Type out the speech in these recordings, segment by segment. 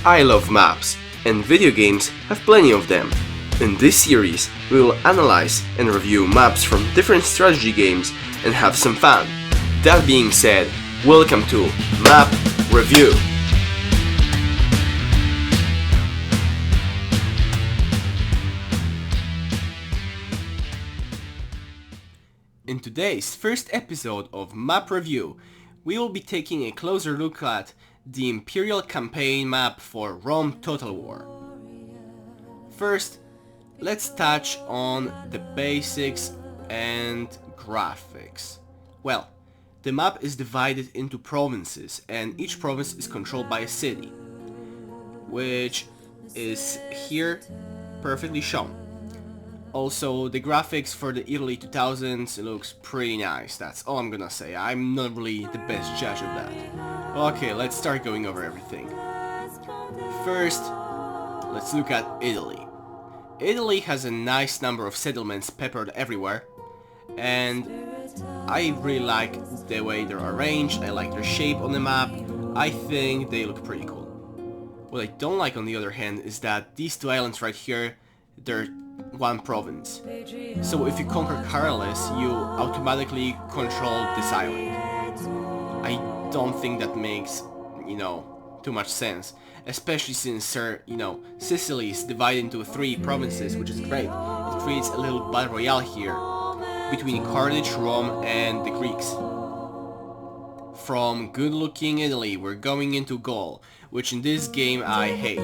I love maps, and video games have plenty of them. In this series, we will analyze and review maps from different strategy games and have some fun. That being said, welcome to Map Review. In today's first episode of Map Review, we will be taking a closer look at the Imperial Campaign map for Rome Total War. First, let's touch on the basics and graphics. Well, the map is divided into provinces and each province is controlled by a city, which is here perfectly shown. Also, the graphics for the Italy 2000s looks pretty nice, that's all I'm gonna say. I'm not really the best judge of that. Okay, let's start going over everything. First, let's look at Italy. Italy has a nice number of settlements peppered everywhere, and I really like the way they're arranged, I like their shape on the map, I think they look pretty cool. What I don't like on the other hand is that these two islands right here, they're one province. So if you conquer Caralis, you automatically control this island. I don't think that makes, too much sense. Especially since, Sicily is divided into 3 provinces, which is great. It creates a little battle royale here between Carthage, Rome, and the Greeks. From good-looking Italy, we're going into Gaul, which in this game I hate.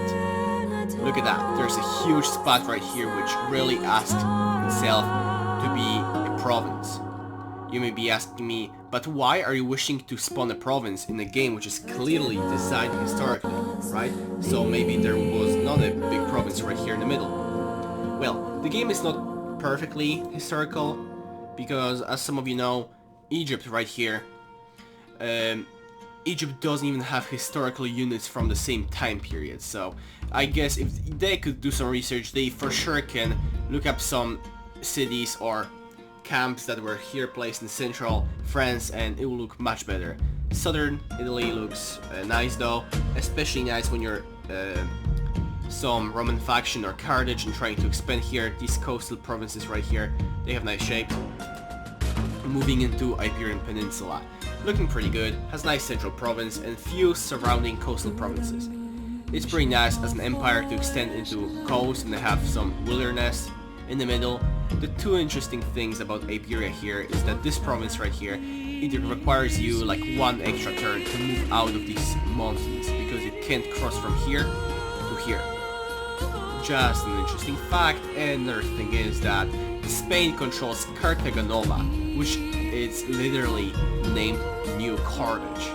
Look at that, there's a huge spot right here which really asks itself to be a province. You may be asking me, but why are you wishing to spawn a province in a game which is clearly designed historically, right? So maybe there was not a big province right here in the middle. Well, the game is not perfectly historical, because as some of you know, Egypt right here, Egypt doesn't even have historical units from the same time period, so I guess if they could do some research, they for sure can look up some cities or camps that were here placed in central France and it will look much better. Southern Italy looks nice though, especially nice when you're some Roman faction or Carthage and trying to expand here. These coastal provinces right here, they have nice shapes. Moving into Iberian Peninsula, looking pretty good, has nice central province and few surrounding coastal provinces. It's pretty nice as an empire to extend into coast and they have some wilderness in the middle. The two interesting things about Iberia here is that this province right here, it requires you like one extra turn to move out of these mountains because you can't cross from here to here. Just an interesting fact. And another thing is that Spain controls Carthago Nova, which is literally named New Carthage.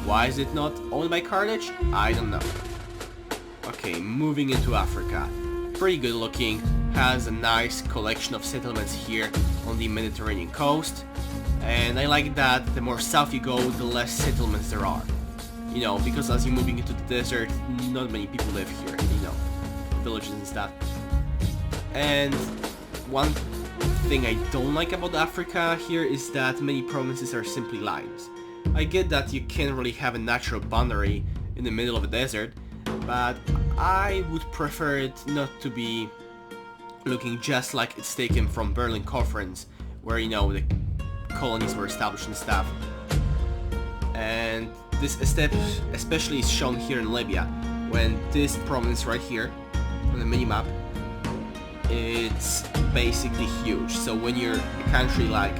Why is it not owned by Carthage? I don't know. Okay, moving into Africa. Pretty good looking, has a nice collection of settlements here on the Mediterranean coast. And I like that the more south you go, the less settlements there are. Because as you're moving into the desert, not many people live here, villages and stuff. And one thing I don't like about Africa here is that many provinces are simply lines. I get that you can't really have a natural boundary in the middle of a desert, but I would prefer it not to be looking just like it's taken from Berlin Conference, where the colonies were established and stuff. And this especially is shown here in Libya, when this province right here on the minimap, it's basically huge. So when you're a country like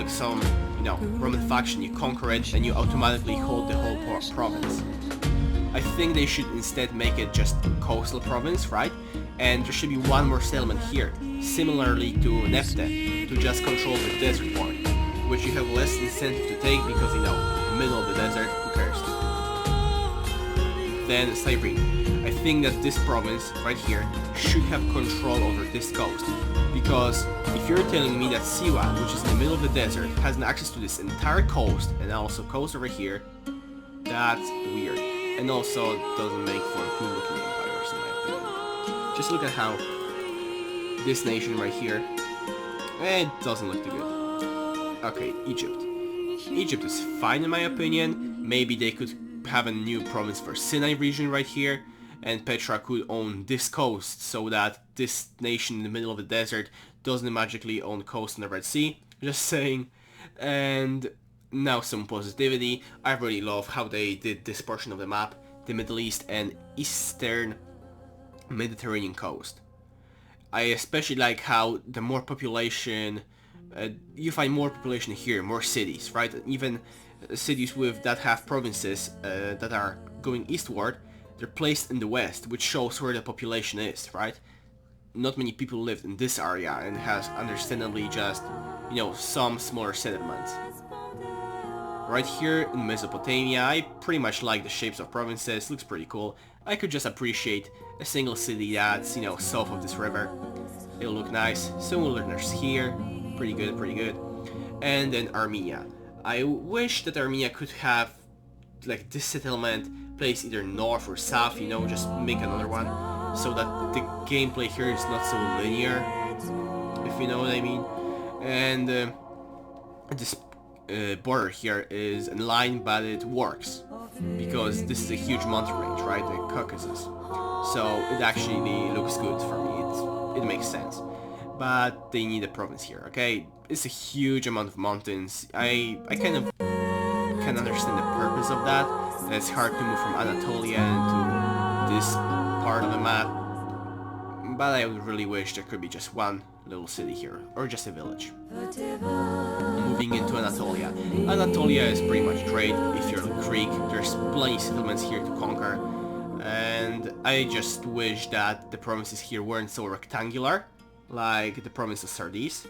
some Roman faction, you conquer it and you automatically hold the whole province. I think they should instead make it just coastal province, right? And there should be one more settlement here, similarly to Nefte, to just control the desert part, which you have less incentive to take because middle of the desert, who cares? Then Cyrene. I think that this province right here should have control over this coast, because if you're telling me that Siwa, which is in the middle of the desert, has access to this entire coast and also coast over here, that's weird, and also doesn't make for good looking empires in my opinion. Just look at how this nation right here, it doesn't look too good. Okay, Egypt. Egypt is fine in my opinion. Maybe they could have a new province for Sinai region right here, and Petra could own this coast, so that this nation in the middle of the desert doesn't magically own the coast in the Red Sea. Just saying. And now some positivity. I really love how they did this portion of the map, the Middle East and Eastern Mediterranean coast. I especially like how the more population, you find more population here, more cities, right? Even cities that have provinces that are going eastward, they're placed in the west, which shows where the population is, right? Not many people lived in this area, and has understandably just, some smaller settlements. Right here in Mesopotamia, I pretty much like the shapes of provinces, looks pretty cool. I could just appreciate a single city that's, south of this river. It'll look nice. Some wilderness here, pretty good, pretty good. And then Armenia. I wish that Armenia could have, like, this settlement placed either north or south, just make another one, so that the gameplay here is not so linear, if you know what I mean. And this border here is in line, but it works because this is a huge mountain range, right, the Caucasus. So it actually looks good for me. It makes sense. But they need a province here, okay? It's a huge amount of mountains. I kind of can understand the purpose of that. It's hard to move from Anatolia into this part of the map. But I would really wish there could be just one little city here, or just a village. Moving into Anatolia. Anatolia is pretty much great if you're a Greek. There's plenty of settlements here to conquer. And I just wish that the provinces here weren't so rectangular, like the province of Sardis.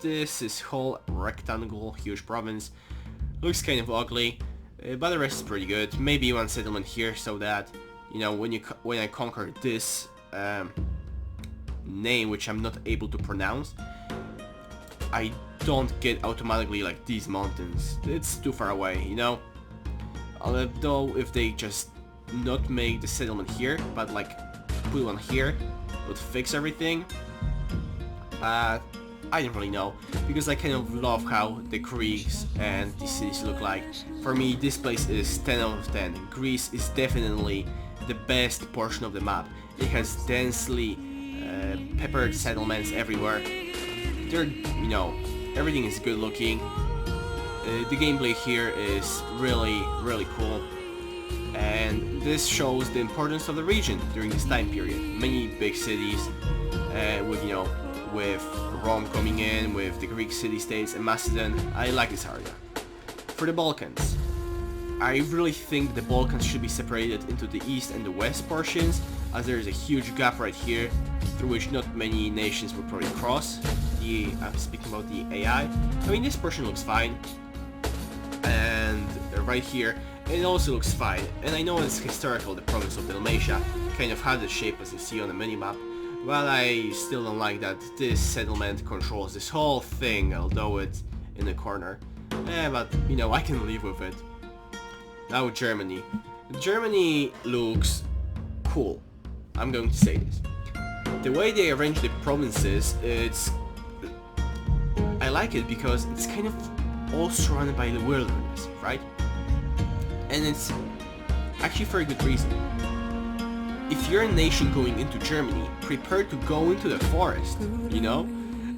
This is whole rectangle, huge province. Looks kind of ugly, but the rest is pretty good. Maybe one settlement here, so that, when I conquer this name, which I'm not able to pronounce, I don't get automatically like these mountains. It's too far away, Although if they just not make the settlement here, but like put one here, it would fix everything. But I don't really know, because I kind of love how the Greeks and the cities look like. For me, this place is 10 out of 10. Greece is definitely the best portion of the map. It has densely peppered settlements everywhere. They're, everything is good looking. The gameplay here is really, really cool. And this shows the importance of the region during this time period. Many big cities with Rome coming in, with the Greek city-states and Macedon. I like this area. For the Balkans, I really think the Balkans should be separated into the east and the west portions, as there is a huge gap right here through which not many nations will probably cross. I'm speaking about the AI. I mean, this portion looks fine, and right here it also looks fine. And I know it's historical, the province of Dalmatia kind of had the shape as you see on the minimap, but I still don't like that this settlement controls this whole thing, although it's in the corner. But I can live with it. Now Germany. Germany looks cool. I'm going to say this. The way they arrange the provinces, I like it because it's kind of all surrounded by the wilderness, right? And it's actually for a good reason. If you're a nation going into Germany, prepare to go into the forest,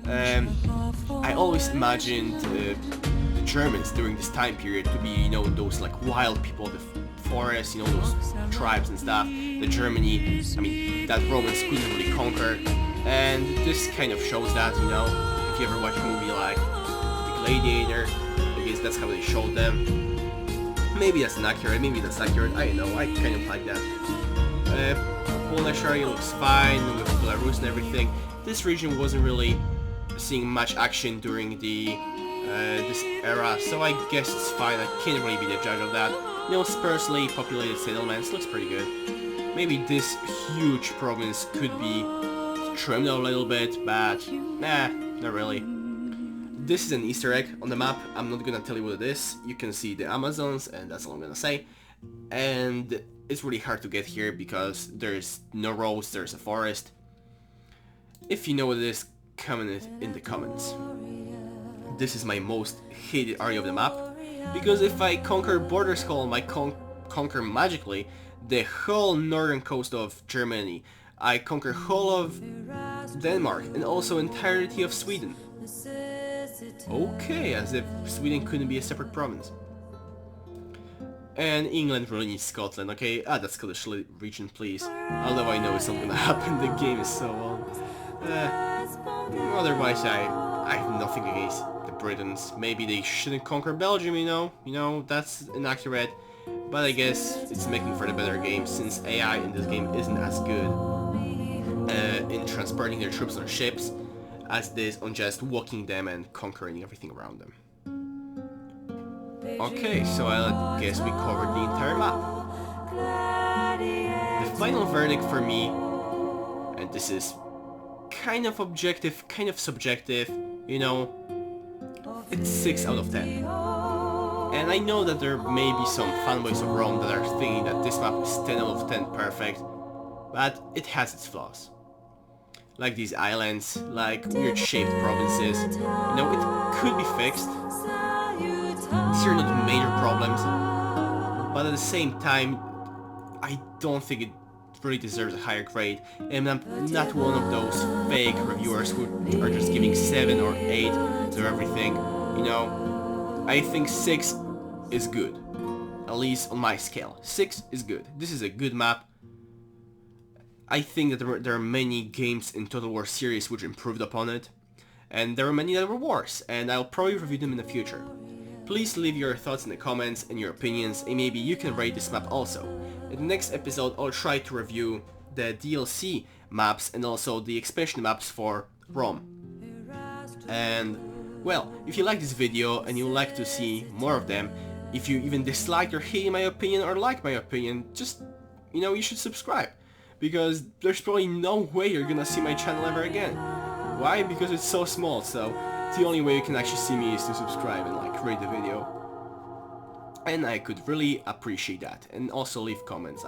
I always imagined the Germans during this time period to be, those like wild people, the forest, those tribes and stuff that Germany, that Romans couldn't really conquer. And this kind of shows that, if you ever watch a movie like The Gladiator, I guess that's how they showed them. Maybe that's inaccurate, maybe that's accurate, I don't know, I kind of like that. Polish area looks fine with Belarus and everything. This region wasn't really seeing much action during the this era, so I guess it's fine. I can't really be the judge of that. Sparsely populated settlements looks pretty good. Maybe this huge province could be trimmed a little bit, but nah, not really. This is an Easter egg on the map. I'm not gonna tell you what it is. You can see the Amazons, and that's all I'm gonna say. And it's really hard to get here because there's no roads, there's a forest. If you know what it is, comment it in the comments. This is my most hated area of the map, because if I conquer Border Skull, I might conquer magically the whole northern coast of Germany. I conquer whole of Denmark and also entirety of Sweden. Okay, as if Sweden couldn't be a separate province. And England really needs Scotland, okay? Add that Scottish region, please. Although I know it's not gonna happen, the game is so long. Otherwise, I have nothing against the Britons. Maybe they shouldn't conquer Belgium, you know, that's inaccurate. But I guess it's making for the better game, since AI in this game isn't as good in transporting their troops on ships as it is on just walking them and conquering everything around them. Okay, so I guess we covered the entire map. The final verdict for me, and this is kind of objective, kind of subjective, you know, it's 6 out of 10. And I know that there may be some fanboys of Rome that are thinking that this map is 10 out of 10 perfect, but it has its flaws. Like these islands, like weird shaped provinces, you know, it could be fixed. These are not major problems, but at the same time, I don't think it really deserves a higher grade, and I'm not one of those fake reviewers who are just giving 7 or 8 to everything, you know. I think 6 is good, at least on my scale. 6 is good. This is a good map. I think that there are many games in Total War series which improved upon it, and there are many that were worse, and I'll probably review them in the future. Please leave your thoughts in the comments and your opinions, and maybe you can rate this map also. In the next episode I'll try to review the DLC maps and also the expansion maps for Rome. And well, if you like this video and you would like to see more of them, if you even dislike or hate my opinion or like my opinion, just, you know, you should subscribe. Because there's probably no way you're gonna see my channel ever again. Why? Because it's so small, so the only way you can actually see me is to subscribe and like rate the video. And I could really appreciate that. And also leave comments.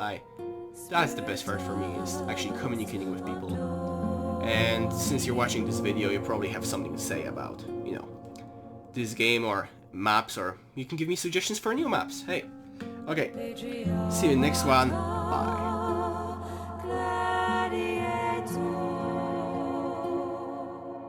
That's the best part for me, is actually communicating with people. And since you're watching this video, you probably have something to say about, you know, this game or maps, or you can give me suggestions for new maps. Hey. Okay. See you in the next one. Bye.